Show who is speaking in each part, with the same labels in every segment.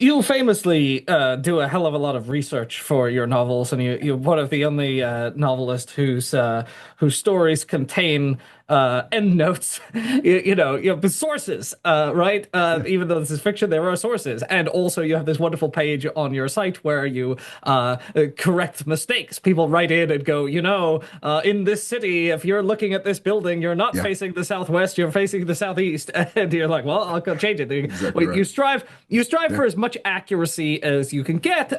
Speaker 1: You famously do a hell of a lot of research for your novels, and you're one of the only novelists whose stories contain endnotes. The sources, right?
Speaker 2: Yeah,
Speaker 1: Even though this is fiction, there are sources, and also you have this wonderful page on your site where you correct mistakes. People write in and go, in this city, if you're looking at this building, you're not
Speaker 2: yeah,
Speaker 1: facing the southwest, you're facing the southeast, and you're like, well, I'll go change it.
Speaker 2: exactly
Speaker 1: Well,
Speaker 2: right.
Speaker 1: you strive
Speaker 2: Yeah,
Speaker 1: for as much accuracy as you can get,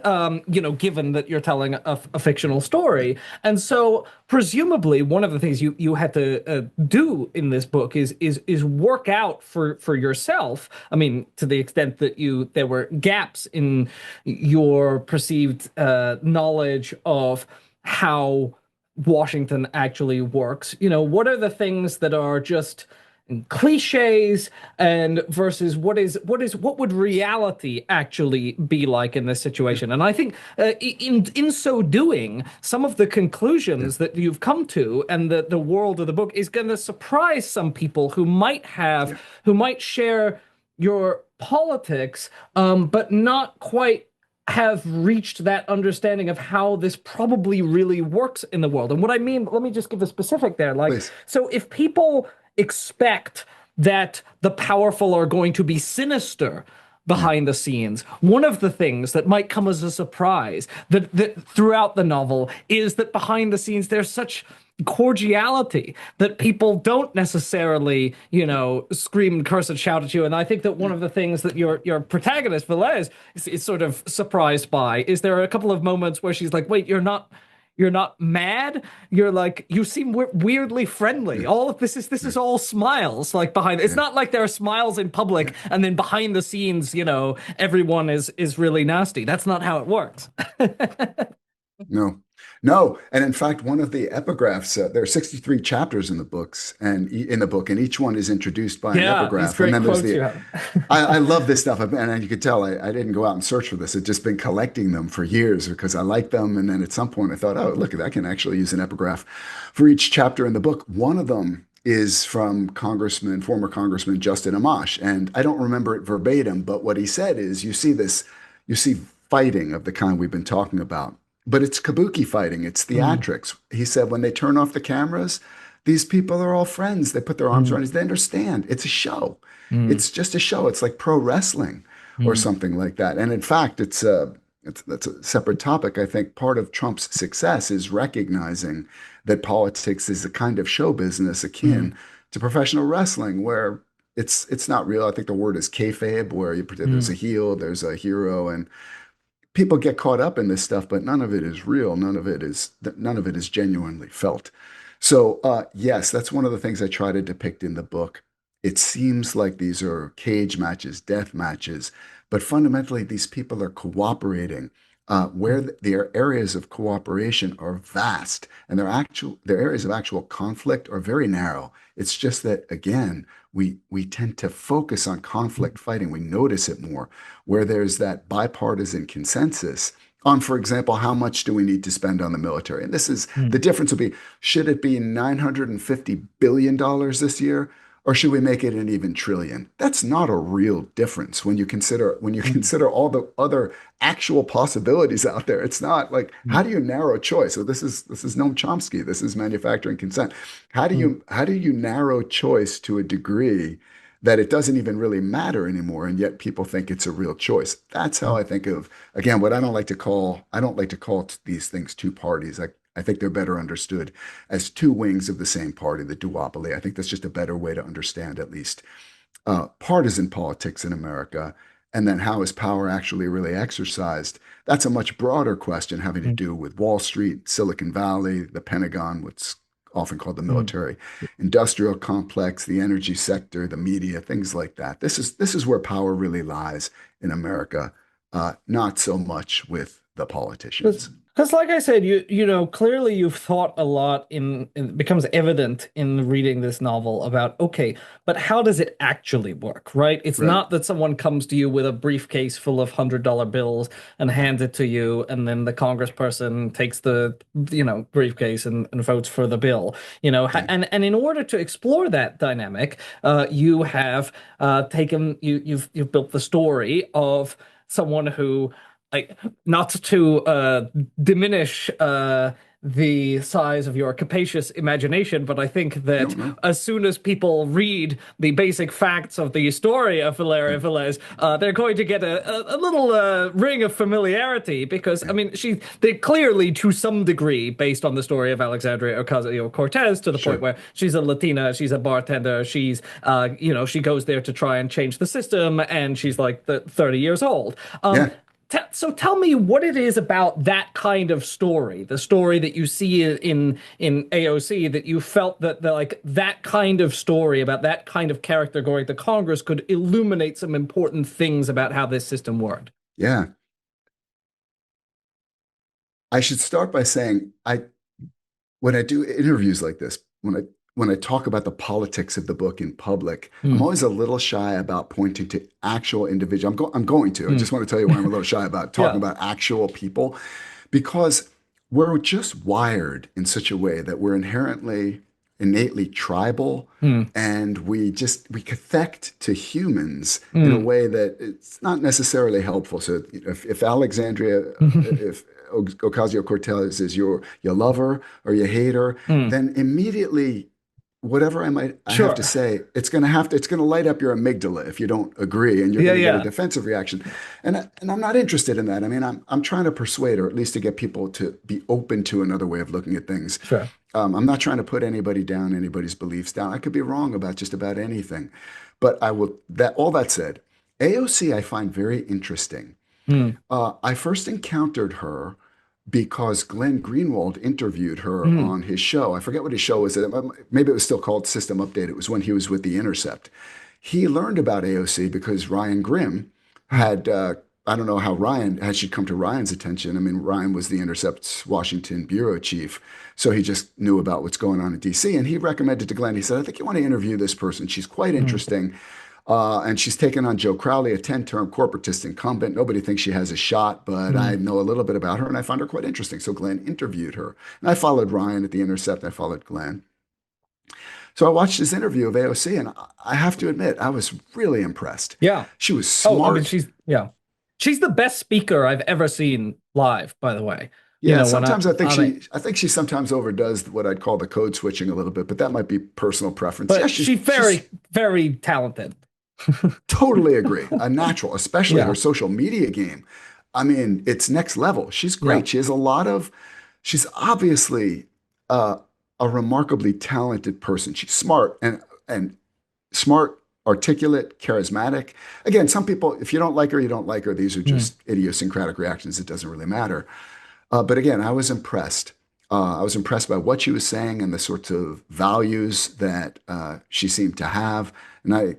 Speaker 1: given that you're telling a fictional story. And so, presumably, one of the things you had to do in this book is work out for yourself. I mean, to the extent that you there were gaps in your perceived knowledge of how Washington actually works. What are the things that are just cliches and versus what would reality actually be like in this
Speaker 2: yeah,
Speaker 1: situation? And I think in so doing, some of the
Speaker 2: yeah,
Speaker 1: conclusions that you've come to and the world of the book is going to surprise some people
Speaker 2: yeah.
Speaker 1: who might share your politics, but not quite have reached that understanding of how this probably really works in the world. And what I mean, let me just give a specific there. Like,
Speaker 2: Please.
Speaker 1: so if people expect that the powerful are going to be sinister
Speaker 2: Yeah,
Speaker 1: behind the scenes, one of the things that might come as a surprise that throughout the novel is that behind the scenes there's such cordiality that people don't necessarily, scream and curse and shout at you. And I think that one
Speaker 2: yeah,
Speaker 1: of the things that your protagonist, Velez, is sort of surprised by is there are a couple of moments where she's like, wait, you're not mad. You're like, you seem weirdly friendly.
Speaker 2: yeah,
Speaker 1: All of this is all smiles. Like behind, it's
Speaker 2: yeah,
Speaker 1: not like there are smiles in
Speaker 2: yeah.
Speaker 1: public and then behind the scenes, everyone is really nasty. That's not how it works.
Speaker 2: No, no. And in fact, one of the epigraphs, there are 63 chapters in the books and in the book, and each one is introduced by an
Speaker 1: Yeah, these
Speaker 2: epigraph. And
Speaker 1: great
Speaker 2: then there's
Speaker 1: quotes you
Speaker 2: the,
Speaker 1: have.
Speaker 2: I love this stuff. And you could tell I didn't go out and search for this. I'd just been collecting them for years because I like them. And then at some point I thought, oh, look, I can actually use an epigraph for each chapter in the book. One of them is from former Congressman Justin Amash. And I don't remember it verbatim, but what he said is you see fighting of the kind we've been talking about. But it's kabuki fighting, it's
Speaker 1: Mm,
Speaker 2: theatrics. He said when they turn off the cameras, these people are all friends. They put their arms
Speaker 1: mm,
Speaker 2: around us. They understand. It's a show.
Speaker 1: mm,
Speaker 2: It's just a show. It's like pro wrestling or
Speaker 1: mm,
Speaker 2: something like that. And in fact, it's that's a separate topic. I think part of Trump's success is recognizing that politics is a kind of show business
Speaker 1: mm,
Speaker 2: akin to professional wrestling, where it's not real. I think the word is kayfabe, where you pretend there's a
Speaker 1: mm,
Speaker 2: heel, there's a hero, and people get caught up in this stuff, but none of it is real. None of it is genuinely felt. So, yes, that's one of the things I try to depict in the book. It seems like these are cage matches, death matches, but fundamentally, these people are cooperating. Where
Speaker 1: mm,
Speaker 2: their areas of cooperation are vast, and their areas of actual conflict are very narrow. It's just that again, we tend to focus on
Speaker 1: mm,
Speaker 2: conflict fighting. We notice it more where there's that bipartisan consensus on, for example, how much do we need to spend on the military? And this is the
Speaker 1: mm,
Speaker 2: difference will be, should it be $950 billion this year? Or should we make it an even trillion? That's not a real difference when you
Speaker 1: mm,
Speaker 2: consider all the other actual possibilities out there. It's not like how
Speaker 1: mm,
Speaker 2: do you narrow choice? So this is Noam Chomsky. This is manufacturing consent.
Speaker 1: mm,
Speaker 2: How do you narrow choice to a degree that it doesn't even really matter anymore, and yet people think it's a real choice? That's how
Speaker 1: mm.
Speaker 2: I think of, again, what I don't like to call these things two parties. I think they're better understood as two wings of the same party, the duopoly. I think that's just a better way to understand at least partisan politics in America. And then how is power actually really exercised? That's a much broader question having to
Speaker 1: Mm,
Speaker 2: do with Wall Street, Silicon Valley, the Pentagon, what's often called the
Speaker 1: mm.
Speaker 2: military industrial complex, the energy sector, the media, things like that. This is where power really lies in America, not so much with the politicians.
Speaker 1: Because, like I said, clearly you've thought a lot it becomes evident in reading this novel about, okay, but how does it actually work, right? It's
Speaker 2: Right.
Speaker 1: not that someone comes to you with a briefcase full of $100 bills and hands it to you, and then the congressperson takes the, briefcase and votes for the bill,
Speaker 2: Yeah.
Speaker 1: and in order to explore that dynamic, you have you've built the story of someone who, like, not to diminish the size of your capacious imagination, but I think
Speaker 2: No,
Speaker 1: that
Speaker 2: no.
Speaker 1: as soon as people read the basic facts of the story of
Speaker 2: Yeah,
Speaker 1: Valeria Velez, they're going to get a little ring of familiarity because, I
Speaker 2: yeah,
Speaker 1: mean, they clearly, to some degree, based on the story of Alexandria Ocasio-Cortez, to the point
Speaker 2: sure.
Speaker 1: where she's a Latina, she's a bartender, she goes there to try and change the system, and she's like 30 years old.
Speaker 2: Yeah.
Speaker 1: So tell me what it is about that kind of story, the story that you see in AOC, that you felt that like that kind of story about that kind of character going to Congress could illuminate some important things about how this system worked.
Speaker 2: Yeah. I should start by saying when I do interviews like this, when I talk about the politics of the book in public, I'm
Speaker 1: Hmm.
Speaker 2: always a little shy about pointing to actual individual. I'm going to. I
Speaker 1: Hmm.
Speaker 2: just want to tell you why I'm a little shy about talking
Speaker 1: Yeah.
Speaker 2: about actual people, because we're just wired in such a way that we're innately tribal,
Speaker 1: Hmm.
Speaker 2: and we affect to humans in a
Speaker 1: Hmm.
Speaker 2: way that it's not necessarily helpful. So if Alexandria, if Ocasio-Cortez is your lover or your hater,
Speaker 1: Hmm.
Speaker 2: then immediately whatever I have to
Speaker 1: Sure.
Speaker 2: say, it's gonna light up your amygdala if you don't agree, and you're
Speaker 1: Yeah.
Speaker 2: gonna get a
Speaker 1: Yeah.
Speaker 2: defensive reaction. And I'm not interested in that. I mean, I'm trying to persuade, or at least to get people to be open to another way of looking at things.
Speaker 1: Sure.
Speaker 2: I'm not trying to put anybody down, anybody's beliefs down. I could be wrong about just about anything, but I will. That all that said, AOC I find very interesting.
Speaker 1: Hmm.
Speaker 2: I first encountered her because Glenn Greenwald interviewed her
Speaker 1: Hmm.
Speaker 2: on his show. I forget what his show was. Maybe it was still called System Update. It was when he was with The Intercept. He learned about AOC because Ryan Grimm
Speaker 1: Hmm.
Speaker 2: had, I don't know how Ryan, had she come to Ryan's attention. I mean, Ryan was The Intercept's Washington bureau chief. So he just knew about what's going on in DC. And he recommended to Glenn, he said, I think you want to interview this person. She's quite
Speaker 1: Hmm.
Speaker 2: interesting. And she's taken on Joe Crowley, a 10-term corporatist incumbent. Nobody thinks she has a shot, but I
Speaker 1: Hmm.
Speaker 2: know a little bit about her and I found her quite interesting. So Glenn interviewed her. And I followed Ryan at The Intercept. I followed Glenn. So I watched this interview of AOC, and I have to admit, I was really impressed.
Speaker 1: Yeah.
Speaker 2: She was
Speaker 1: Oh, I mean,
Speaker 2: smart.
Speaker 1: she's the best speaker I've ever seen live, by the way.
Speaker 2: Yeah,
Speaker 1: When
Speaker 2: sometimes
Speaker 1: I mean,
Speaker 2: I think she sometimes overdoes what I'd call the code switching a little bit, but that might be personal preference. Yeah,
Speaker 1: but she's
Speaker 2: she's
Speaker 1: very, very talented.
Speaker 2: totally agree. A natural, especially her
Speaker 1: Yeah.
Speaker 2: social media game. I mean, it's next level. She's
Speaker 1: Yeah.
Speaker 2: great. She's obviously uh, a remarkably talented person. She's smart and smart, articulate, charismatic. Again, some people, if you don't like her, you don't like her. These are
Speaker 1: Hmm.
Speaker 2: just idiosyncratic reactions. It doesn't really matter. But again, I was impressed. I was impressed by what she was saying and the sorts of values that she seemed to have. And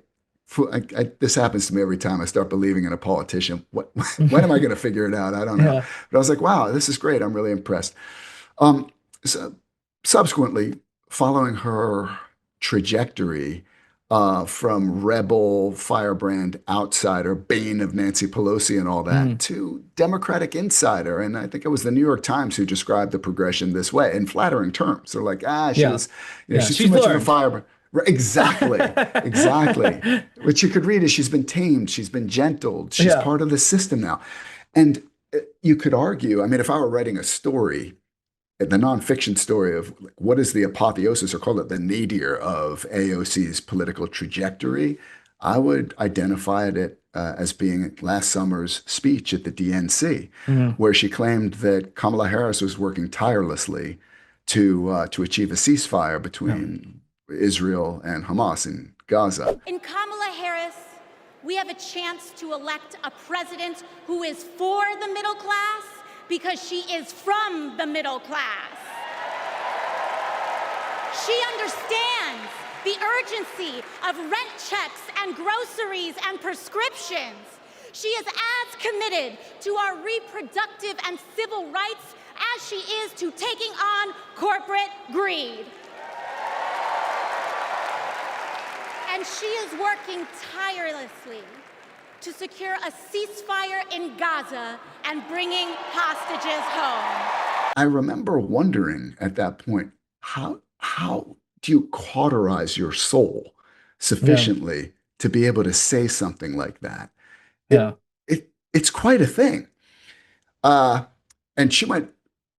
Speaker 2: this happens to me every time I start believing in a politician. When am I going to figure it out? I don't know.
Speaker 1: Yeah.
Speaker 2: But I was like, wow, this is great. I'm really impressed. Um, so subsequently, following her trajectory from rebel, firebrand, outsider, bane of Nancy Pelosi and all that,
Speaker 1: Hmm.
Speaker 2: to Democratic insider. And I think it was the New York Times who described the progression this way in flattering terms. They're like,
Speaker 1: Yeah. Yeah.
Speaker 2: she's too
Speaker 1: She's
Speaker 2: much of a
Speaker 1: learned.
Speaker 2: firebrand. Right, exactly, exactly. What you could read is she's been tamed, she's been gentled, she's
Speaker 1: Yeah.
Speaker 2: part of the system now. And you could argue, I mean, if I were writing a story, the nonfiction story of like, what is the apotheosis, or call it the nadir of AOC's political trajectory, I would identify it as being last summer's speech at the DNC,
Speaker 1: Hmm.
Speaker 2: where she claimed that Kamala Harris was working tirelessly to achieve a ceasefire
Speaker 1: Yeah.
Speaker 2: between Israel and Hamas in Gaza.
Speaker 3: In Kamala Harris, we have a chance to elect a president who is for the middle class because she is from the middle class. She understands the urgency of rent checks and groceries and prescriptions. She is as committed to our reproductive and civil rights as she is to taking on corporate greed. And she is working tirelessly to secure a ceasefire in Gaza and bringing hostages home.
Speaker 2: I remember wondering at that point, how do you cauterize your soul
Speaker 1: Yeah.
Speaker 2: sufficiently to be able to say something like that?
Speaker 1: Yeah.
Speaker 2: It it's quite a thing. Uh, and she went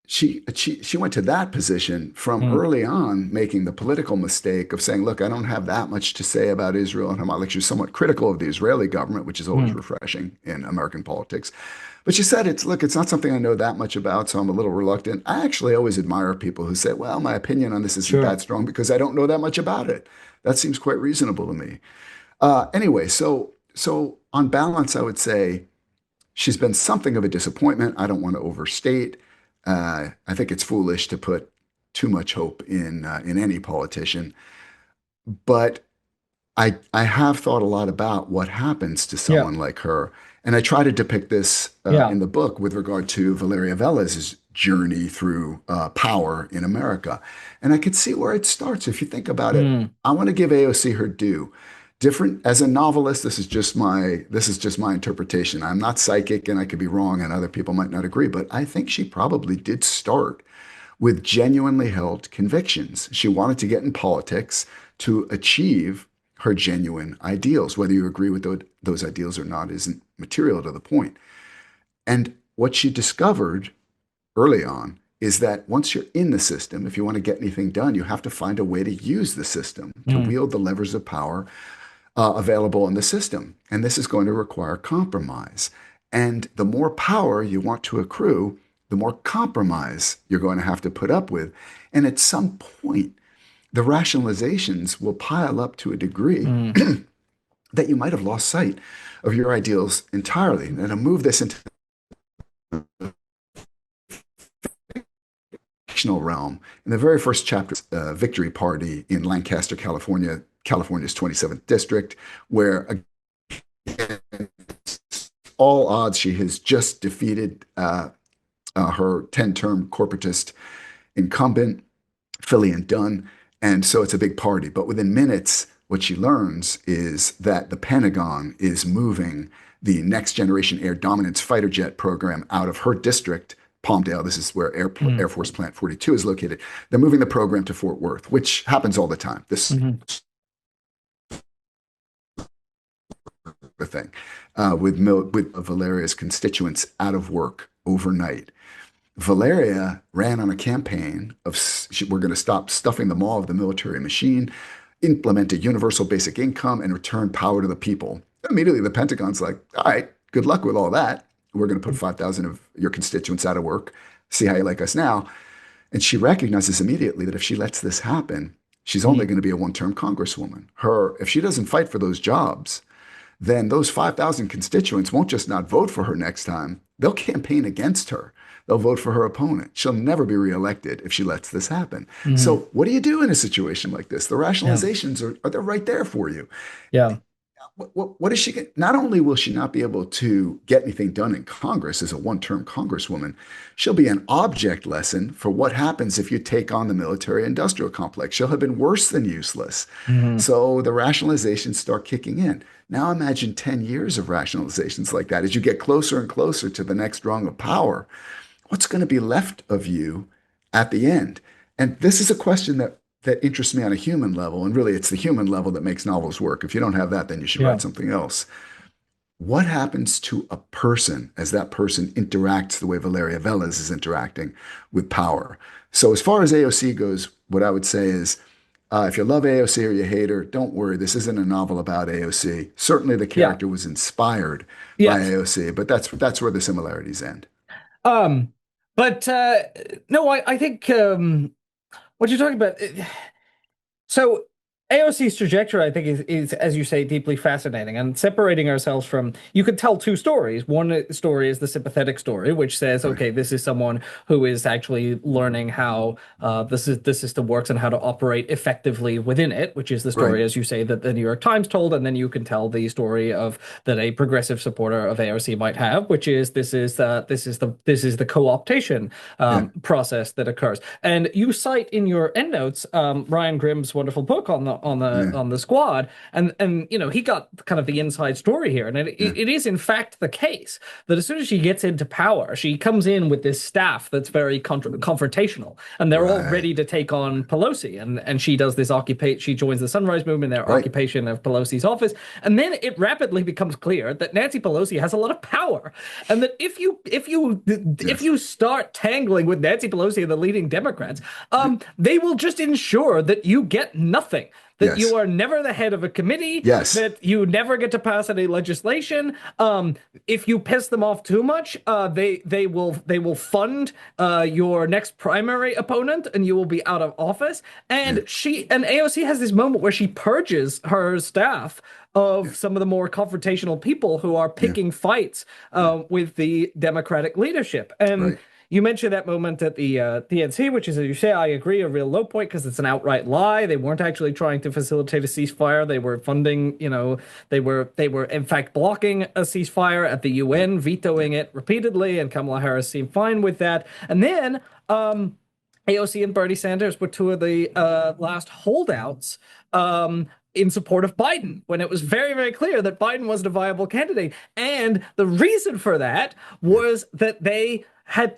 Speaker 2: to that position from
Speaker 1: Mm,
Speaker 2: early on, making the political mistake of saying, "Look, I don't have that much to say about Israel and Hamas." Like she was somewhat critical of the Israeli government, which is always
Speaker 1: mm,
Speaker 2: refreshing in American politics. But she said, "Look, it's not something I know that much about, so I'm a little reluctant." I actually always admire people who say, "Well, my opinion on this isn't
Speaker 1: sure.
Speaker 2: that strong because I don't know that much about it." That seems quite reasonable to me. Anyway, so on balance, I would say she's been something of a disappointment. I don't want to overstate. I think it's foolish to put too much hope in any politician, but I have thought a lot about what happens to
Speaker 1: Yeah.
Speaker 2: someone like her, and I try to depict this
Speaker 1: Yeah.
Speaker 2: in the book with regard to Valeria Velez's journey through power in America, and I could see where it starts. If you think about it,
Speaker 1: Mm,
Speaker 2: I want to give AOC her due. Different as a novelist, this is just my interpretation. I'm not psychic, and I could be wrong, and other people might not agree, but I think she probably did start with genuinely held convictions. She wanted to get in politics to achieve her genuine ideals. Whether you agree with those ideals or not isn't material to the point. And what she discovered early on is that once you're in the system, if you want to get anything done, you have to find a way to use the system, to
Speaker 1: mm,
Speaker 2: wield the levers of power available in the system. And this is going to require compromise. And the more power you want to accrue, the more compromise you're going to have to put up with. And at some point, the rationalizations will pile up to a degree
Speaker 1: mm,
Speaker 2: that you might have lost sight of your ideals entirely. And to move this into the fictional realm, in the very first chapter, Victory Party in Lancaster, California, California's 27th district, where all odds she has just defeated her 10-term corporatist incumbent, Philly Dunn. And so it's a big party. But within minutes, what she learns is that the Pentagon is moving the next generation air dominance fighter jet program out of her district, Palmdale. This is where
Speaker 1: mm,
Speaker 2: Air Force Plant 42 is located. They're moving the program to Fort Worth, which happens all the time. This
Speaker 1: mhm,
Speaker 2: thing with Valeria's constituents out of work overnight. Valeria ran on a campaign of we're going to stop stuffing the maw of the military machine, implement a universal basic income, and return power to the people. Immediately, the Pentagon's like, all right, good luck with all that. We're going to put 5,000 of your constituents out of work. See how you like us now. And she recognizes immediately that if she lets this happen, she's only
Speaker 1: mm,
Speaker 2: going to be a one-term congresswoman. If she doesn't fight for those jobs, then those 5,000 constituents won't just not vote for her next time, they'll campaign against her. They'll vote for her opponent. She'll never be reelected if she lets this happen.
Speaker 1: mhm.
Speaker 2: So, what do you do in a situation like this? The
Speaker 1: Yeah.
Speaker 2: rationalizations are they're right there for you.
Speaker 1: Yeah.
Speaker 2: What is she get? Not only will she not be able to get anything done in Congress as a one-term congresswoman, she'll be an object lesson for what happens if you take on the military-industrial complex. She'll have been worse than useless.
Speaker 1: Mhm.
Speaker 2: So the rationalizations start kicking in. Now imagine 10 years of rationalizations like that. As you get closer and closer to the next rung of power, what's going to be left of you at the end? And this is a question that interests me on a human level. And really, it's the human level that makes novels work. If you don't have that, then you should
Speaker 1: Yeah.
Speaker 2: write something else. What happens to a person as that person interacts the way Valeria Velez is interacting with power? So, as far as AOC goes, what I would say is if you love AOC or you hate her, don't worry. This isn't a novel about AOC. Certainly, the
Speaker 1: Yeah.
Speaker 2: character was inspired by
Speaker 1: Yes.
Speaker 2: AOC, but that's where the similarities end.
Speaker 1: Um, but no, I think what you're talking about. So AOC's trajectory, I think, is, as you say, deeply fascinating. And separating ourselves from, you could tell two stories. One story is the sympathetic story, which says,
Speaker 2: Right.
Speaker 1: okay, this is someone who is actually learning how the system works and how to operate effectively within it, which is the
Speaker 2: Right.
Speaker 1: story, as you say, that the New York Times told. And then you can tell the story of that a progressive supporter of AOC might have, which is this is the co-optation
Speaker 2: Yeah.
Speaker 1: process that occurs. And you cite in your endnotes Ryan Grimm's wonderful book on
Speaker 2: Yeah.
Speaker 1: on the squad, and he got kind of the inside story here, and
Speaker 2: Yeah.
Speaker 1: it is in fact the case that as soon as she gets into power, she comes in with this staff that's very confrontational, and they're all
Speaker 2: Right.
Speaker 1: ready to take on Pelosi, and she does this occupation. She joins the Sunrise Movement, their
Speaker 2: Right.
Speaker 1: occupation of Pelosi's office, and then it rapidly becomes clear that Nancy Pelosi has a lot of power, and that if
Speaker 2: Yes.
Speaker 1: you start tangling with Nancy Pelosi and the leading Democrats, they will just ensure that you get nothing. That you
Speaker 2: Yes.
Speaker 1: are never the head of a committee,
Speaker 2: Yes.
Speaker 1: that you never get to pass any legislation. If you piss them off too much, they will fund your next primary opponent, and you will be out of office.
Speaker 2: Yeah.
Speaker 1: And AOC has this moment where she purges her staff
Speaker 2: Yeah.
Speaker 1: of some of the more confrontational people who are
Speaker 2: Yeah.
Speaker 1: picking fights
Speaker 2: Yeah.
Speaker 1: with the Democratic leadership. And
Speaker 2: Right.
Speaker 1: you mentioned that moment at the DNC, which is, as you say, I agree, a real low point because it's an outright lie. They weren't actually trying to facilitate a ceasefire. They were funding, they were in fact blocking a ceasefire at the UN, vetoing it repeatedly, and Kamala Harris seemed fine with that. And then AOC and Bernie Sanders were two of the last holdouts in support of Biden when it was very, very clear that Biden wasn't a viable candidate. And the reason for that was that they had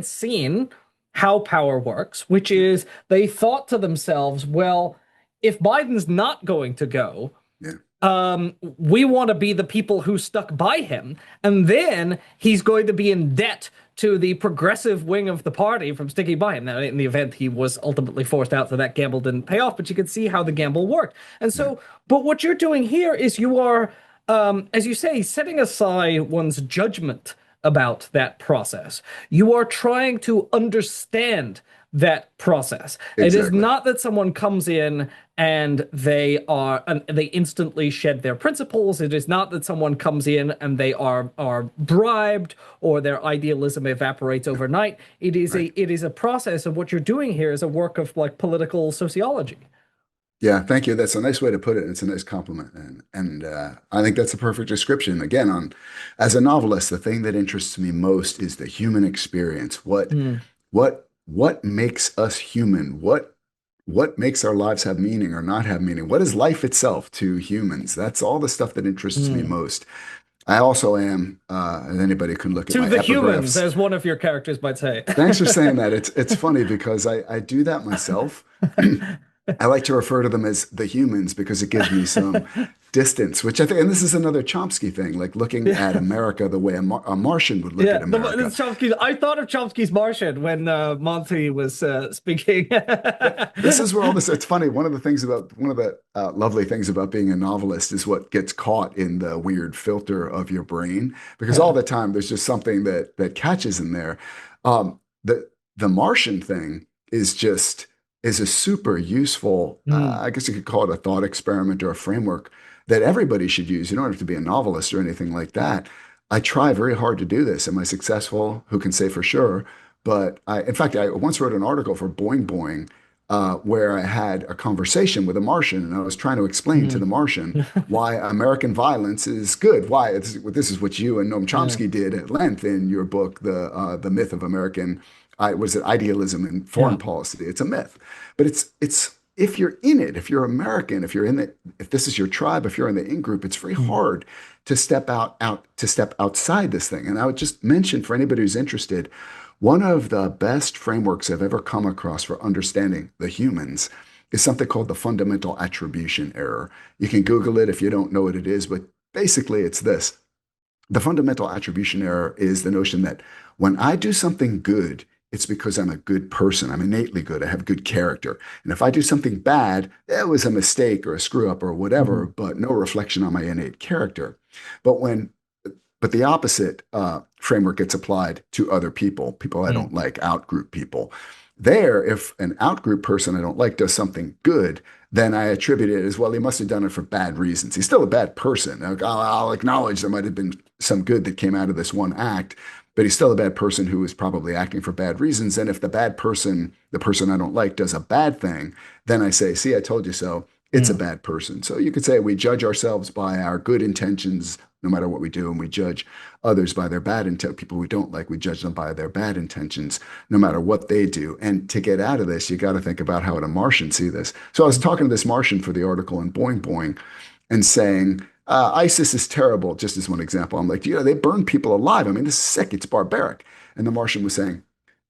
Speaker 1: seen how power works, which is they thought to themselves, well, if Biden's not going to go,
Speaker 2: Yeah.
Speaker 1: we want to be the people who stuck by him, and then he's going to be in debt to the progressive wing of the party from sticking by him. Now, in the event, he was ultimately forced out, so that gamble didn't pay off, but you could see how the gamble worked. And so, but what you're doing here is you are, as you say, setting aside one's judgment about that process. You are trying to understand that process. It is
Speaker 2: Exactly.
Speaker 1: not that someone comes in and they instantly shed their principles. It is not that someone comes in and they are bribed or their idealism evaporates overnight. It is a process of what you're doing here is a work of like political sociology.
Speaker 2: Yeah, thank you. That's a nice way to put it. It's a nice compliment, and I think that's a perfect description. Again, on as a novelist, the thing that interests me most is the human experience. What makes us human? What makes our lives have meaning or not have meaning? What is life itself to humans? That's all the stuff that interests me most. I also am, and anybody can look at
Speaker 1: To
Speaker 2: my
Speaker 1: the humans,
Speaker 2: epigraphs.
Speaker 1: as one of your characters might say.
Speaker 2: Thanks for saying that. It's funny because I do that myself. I like to refer to them as the humans because it gives me some distance, which I think, and this is another Chomsky thing, like looking at America the way a Martian would look
Speaker 1: Yeah,
Speaker 2: at America.
Speaker 1: I thought of Chomsky's Martian when Monty was speaking.
Speaker 2: This is where all this, it's funny. One of the lovely things about being a novelist is what gets caught in the weird filter of your brain, because all the time there's just something that catches in there. The Martian thing is a super useful, I guess you could call it a thought experiment or a framework that everybody should use. You don't have to be a novelist or anything like that. I try very hard to do this. Am I successful? Who can say for sure? But in fact, I once wrote an article for Boing Boing where I had a conversation with a Martian, and I was trying to explain to the Martian why American violence is good. Why this is what you and Noam Chomsky did at length in your book, the myth of American. Was it idealism in foreign policy? It's a myth, but it's if you're in it, if you're American, if this is your tribe, if you're in the in group, it's very hard to step outside this thing. And I would just mention for anybody who's interested, one of the best frameworks I've ever come across for understanding the humans is something called the fundamental attribution error. You can Google it if you don't know what it is, but basically it's this. The fundamental attribution error is the notion that when I do something good, it's because I'm a good person. I'm innately good. I have good character. And if I do something bad, it was a mistake or a screw up or whatever, but no reflection on my innate character. But the opposite framework gets applied to other people I don't like, out-group people. There, if an out-group person I don't like does something good, then I attribute it as, well, he must have done it for bad reasons. He's still a bad person. I'll acknowledge there might have been some good that came out of this one act, but he's still a bad person who is probably acting for bad reasons. And if the bad person, the person I don't like, does a bad thing, then I say, see, I told you so. it's a bad person. So you could say we judge ourselves by our good intentions, no matter what we do, and we judge others by their bad intent. People we don't like, we judge them by their bad intentions, no matter what they do. And to get out of this, you got to think about how would a Martian see this. So I was talking to this Martian for the article in Boing Boing, and saying, ISIS is terrible, just as one example. I'm like, they burn people alive. I mean, this is sick. It's barbaric. And the Martian was saying,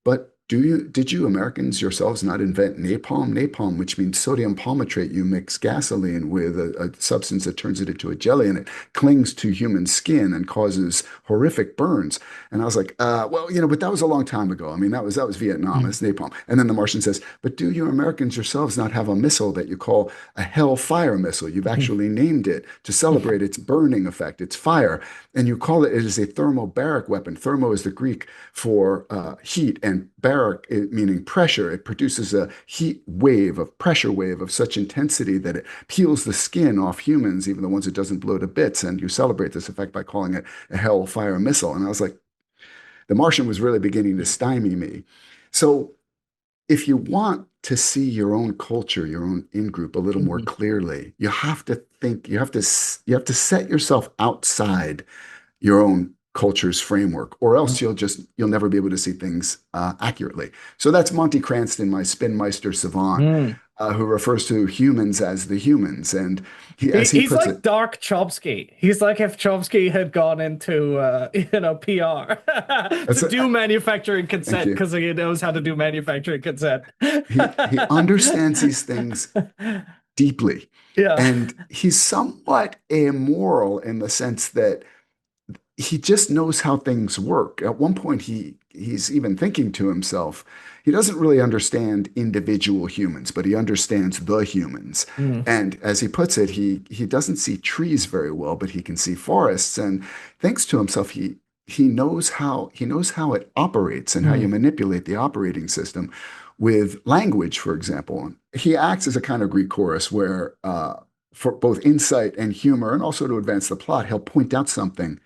Speaker 2: but did you Americans yourselves not invent napalm? Napalm, which means sodium palmitrate. You mix gasoline with a substance that turns it into a jelly, and it clings to human skin and causes horrific burns. And I was like, well, but that was a long time ago. I mean, that was Vietnam. It's napalm. And then the Martian says, but do you Americans yourselves not have a missile that you call a hellfire missile? You've actually named it to celebrate its burning effect, its fire, and you call it is a thermobaric weapon. Thermo is the Greek for heat, and baric meaning pressure. It produces a pressure wave of such intensity that it peels the skin off humans, even the ones it doesn't blow to bits. And you celebrate this effect by calling it a hellfire missile. And I was like, the Martian was really beginning to stymie me. So if you want to see your own culture, your own in-group a little more clearly, you have to think, you have to set yourself outside your own culture's framework, or else you'll never be able to see things accurately. So that's Monty Cranston, my spinmeister savant, who refers to humans as the humans, and he's
Speaker 1: like
Speaker 2: it,
Speaker 1: Dark Chomsky. He's like if Chomsky had gone into PR to do manufacturing consent, because he knows how to do manufacturing consent.
Speaker 2: he understands these things deeply, and he's somewhat amoral in the sense that he just knows how things work. At one point, he's even thinking to himself, he doesn't really understand individual humans, but he understands the humans. And as he puts it, he doesn't see trees very well, but he can see forests, and thinks to himself, he knows how it operates and how you manipulate the operating system with language, for example. He acts as a kind of Greek chorus where for both insight and humor, and also to advance the plot, he'll point out something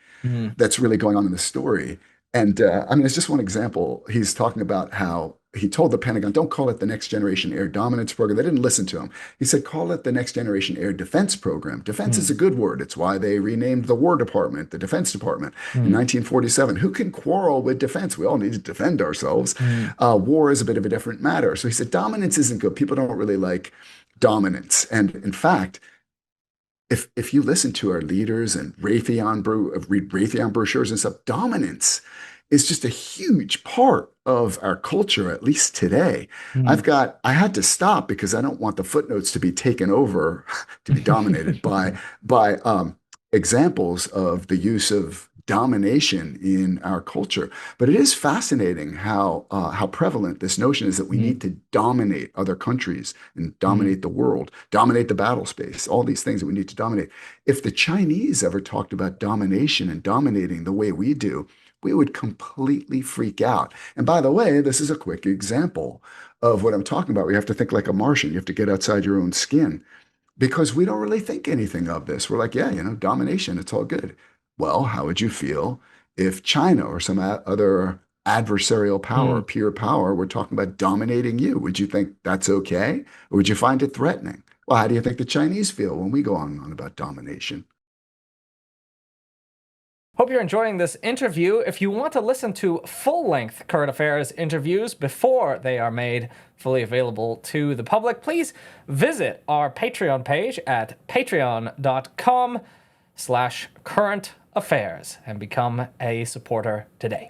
Speaker 2: that's really going on in the story. And I mean, it's just one example. He's talking about how he told the Pentagon, don't call it the Next Generation Air Dominance Program. They didn't listen to him. He said, call it the Next Generation Air Defense Program. Defense is a good word. It's why they renamed the War Department, the Defense Department in 1947. Who can quarrel with defense? We all need to defend ourselves. War is a bit of a different matter. So he said, dominance isn't good. People don't really like dominance. And in fact, if you listen to our leaders and read Raytheon brochures and stuff, dominance is just a huge part of our culture, at least today. I had to stop because I don't want the footnotes to be taken over, to be dominated by examples of the use of domination in our culture. But it is fascinating how prevalent this notion is that we need to dominate other countries and dominate the world, dominate the battle space, all these things that we need to dominate. If the Chinese ever talked about domination and dominating the way we do, we would completely freak out. And by the way, this is a quick example of what I'm talking about. We have to think like a Martian. You have to get outside your own skin, because we don't really think anything of this. We're like, yeah, domination, it's all good. Well, how would you feel if China or some other adversarial power, peer power, were talking about dominating you? Would you think that's okay? Or would you find it threatening? Well, how do you think the Chinese feel when we go on and on about domination?
Speaker 1: Hope you're enjoying this interview. If you want to listen to full-length current affairs interviews before they are made fully available to the public, please visit our Patreon page at patreon.com/current affairs and become a supporter today.